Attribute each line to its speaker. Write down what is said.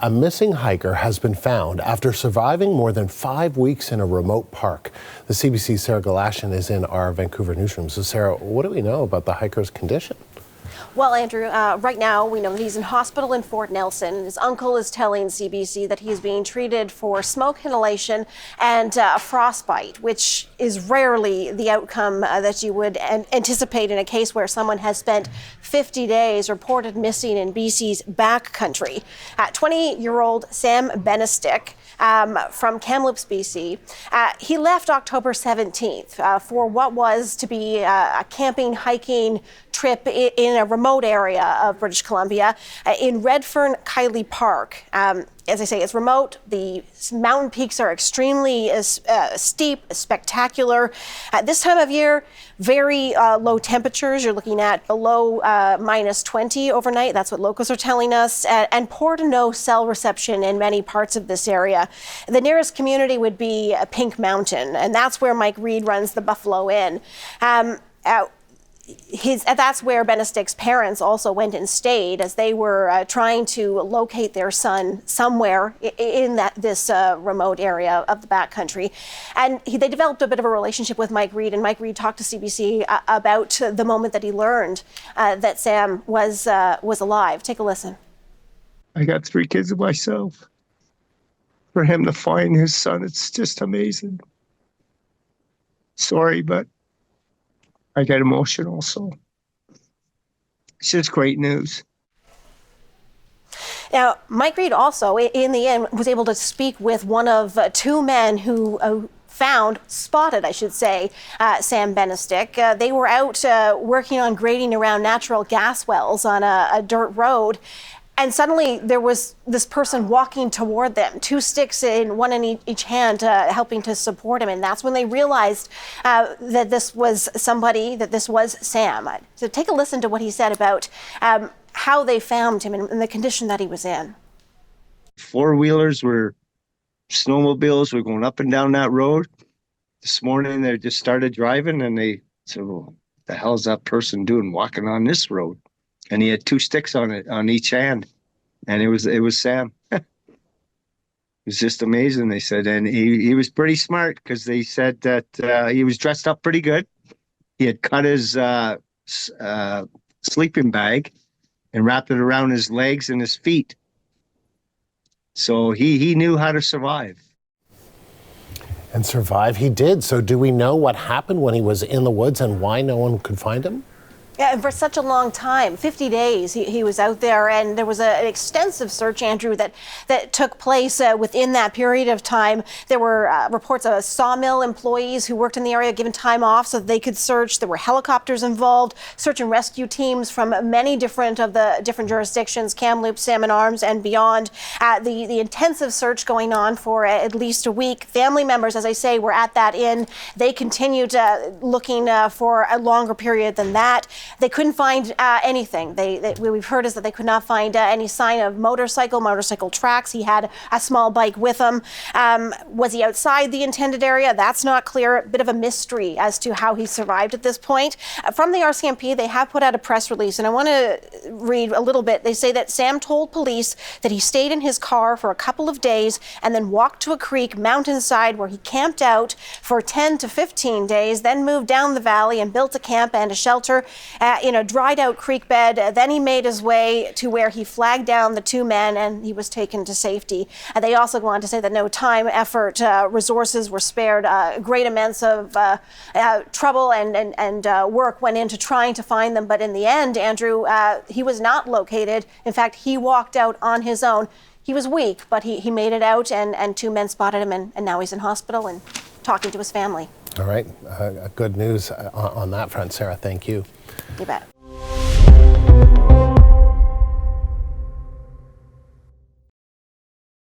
Speaker 1: A missing hiker has been found after surviving more than 5 weeks in a remote park. The CBC's Sarah Galashan is in our Vancouver newsroom. So Sarah, what do we know about the hiker's condition?
Speaker 2: Well, Andrew, right now we know that he's in hospital in Fort Nelson. His uncle is telling CBC that he's being treated for smoke inhalation and frostbite, which is rarely the outcome that you would anticipate in a case where someone has spent 50 days reported missing in BC's backcountry. 20-year-old Sam Benestick from Kamloops, BC, he left October 17th for what was to be a camping, hiking trip in a remote area of British Columbia in Redfern-Kiley Park. As I say, it's remote. The mountain peaks are extremely steep, spectacular. At this time of year, very low temperatures. You're looking at below minus 20 overnight. That's what locals are telling us. And poor to no cell reception in many parts of this area. The nearest community would be Pink Mountain, and that's where Mike Reed runs the Buffalo Inn. That's where Benestick's parents also went and stayed as they were trying to locate their son somewhere in this remote area of the backcountry. And they developed a bit of a relationship with Mike Reed, and Mike Reed talked to CBC about the moment that he learned that Sam was alive. Take a listen.
Speaker 3: I got 3 kids of myself. For him to find his son, it's just amazing. Sorry, but I get emotional, so it's just great news.
Speaker 2: Now, Mike Reed also, in the end, was able to speak with one of 2 men who spotted, I should say, Sam Benestick. They were out working on grading around natural gas wells on a dirt road. And suddenly there was this person walking toward them, 2 sticks one in each hand, helping to support him. And that's when they realized that this was somebody, that this was Sam. So take a listen to what he said about how they found him and the condition that he was in.
Speaker 3: 4-wheelers snowmobiles were going up and down that road. This morning they just started driving and they said, well, what the hell is that person doing walking on this road? And he had 2 sticks on each hand, and it was Sam. It was just amazing, they said, and he was pretty smart because they said that he was dressed up pretty good. He had cut his sleeping bag and wrapped it around his legs and his feet, so he knew how to survive.
Speaker 1: And survive he did. So do we know what happened when he was in the woods and why no one could find him?
Speaker 2: Yeah, and for such a long time, 50 days, he was out there, and there was an extensive search, Andrew, that took place within that period of time. There were reports of sawmill employees who worked in the area given time off so that they could search. There were helicopters involved, search and rescue teams from many different jurisdictions, Kamloops, Salmon Arms, and beyond. The intensive search going on for at least a week. Family members, as I say, were at that inn. They continued looking for a longer period than that. They couldn't find anything. What we've heard is that they could not find any sign of motorcycle tracks. He had a small bike with him. Was he outside the intended area? That's not clear. A bit of a mystery as to how he survived at this point. From the RCMP, they have put out a press release, and I want to read a little bit. They say that Sam told police that he stayed in his car for a couple of days and then walked to a creek mountainside where he camped out for 10 to 15 days, then moved down the valley and built a camp and a shelter in a dried out creek bed. Then he made his way to where he flagged down the 2 men and he was taken to safety. They also go on to say that no time, effort, resources were spared. Great amounts of trouble and work went into trying to find them. But in the end, Andrew, he was not located. In fact, he walked out on his own. He was weak, but he made it out, and 2 men spotted him, and now he's in hospital and talking to his family.
Speaker 1: All right. Good news on that front, Sarah. Thank you.
Speaker 2: You bet.